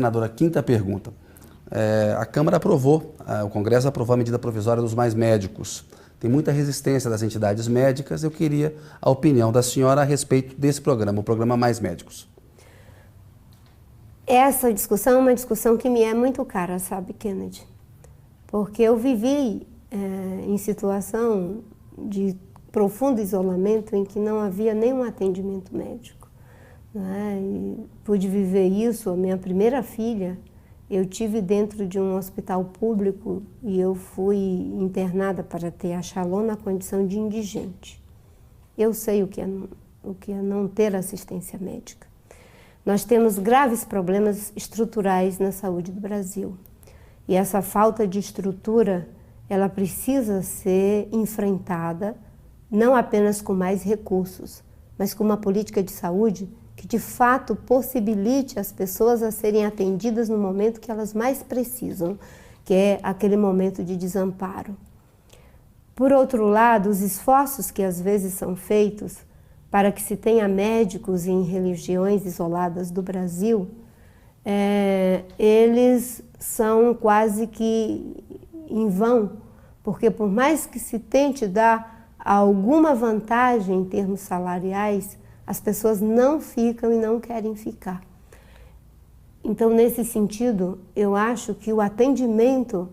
senadora, quinta pergunta. A Câmara aprovou, o Congresso aprovou a medida provisória dos mais médicos. Tem muita resistência das entidades médicas. Eu queria a opinião da senhora a respeito desse programa, o programa Mais Médicos. Essa discussão é uma discussão que me é muito cara, sabe, Kennedy? Porque eu vivi em situação de profundo isolamento em que não havia nenhum atendimento médico, né? E pude viver isso. A minha primeira filha, eu tive dentro de um hospital público e eu fui internada para ter a Shalom na condição de indigente. Eu sei o que é não ter assistência médica. Nós temos graves problemas estruturais na saúde do Brasil. E essa falta de estrutura, ela precisa ser enfrentada não apenas com mais recursos, mas com uma política de saúde que de fato possibilite as pessoas a serem atendidas no momento que elas mais precisam, que é aquele momento de desamparo. Por outro lado, os esforços que às vezes são feitos para que se tenha médicos em regiões isoladas do Brasil, eles são quase que em vão, porque por mais que se tente dar alguma vantagem em termos salariais, as pessoas não ficam e não querem ficar. Então, nesse sentido, eu acho que o atendimento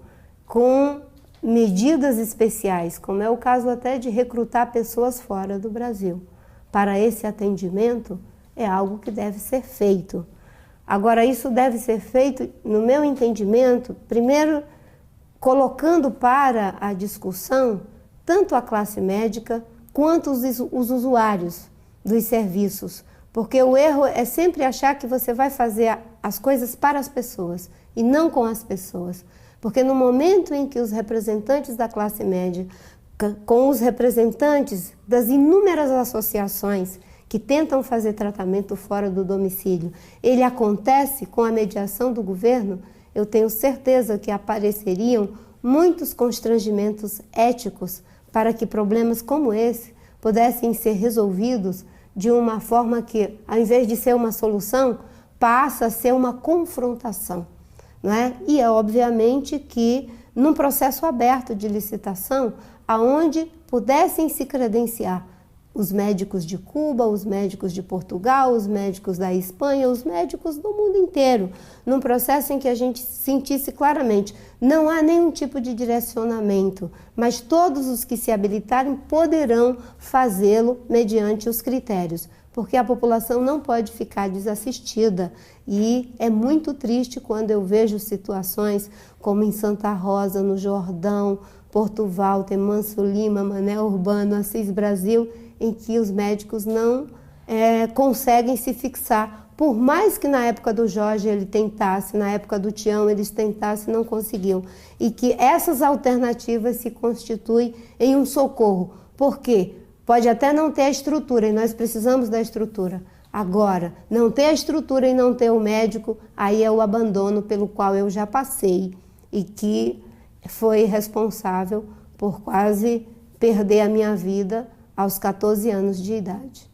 com medidas especiais, como é o caso até de recrutar pessoas fora do Brasil, para esse atendimento, é algo que deve ser feito. Agora, isso deve ser feito, no meu entendimento, primeiro colocando para a discussão tanto a classe médica quanto os usuários dos serviços, porque o erro é sempre achar que você vai fazer as coisas para as pessoas e não com as pessoas, porque no momento em que os representantes da classe média, com os representantes das inúmeras associações que tentam fazer tratamento fora do domicílio, ele acontece com a mediação do governo, eu tenho certeza que apareceriam muitos constrangimentos éticos para que problemas como esse pudessem ser resolvidos de uma forma que, ao invés de ser uma solução, passa a ser uma confrontação, não é? E é obviamente que num processo aberto de licitação, aonde pudessem se credenciar os médicos de Cuba, os médicos de Portugal, os médicos da Espanha, os médicos do mundo inteiro, num processo em que a gente sentisse claramente, não há nenhum tipo de direcionamento, mas todos os que se habilitarem poderão fazê-lo mediante os critérios, porque a população não pode ficar desassistida. E é muito triste quando eu vejo situações como em Santa Rosa, no Jordão, Porto Walter, Manso Lima, Mané Urbano, Assis Brasil, em que os médicos não conseguem se fixar. Por mais que na época do Jorge ele tentasse, na época do Tião eles tentassem, não conseguiam. E que essas alternativas se constituem em um socorro. Por quê? Pode até não ter a estrutura, e nós precisamos da estrutura. Agora, não ter a estrutura e não ter o médico, aí é o abandono pelo qual eu já passei e que foi responsável por quase perder a minha vida aos 14 anos de idade.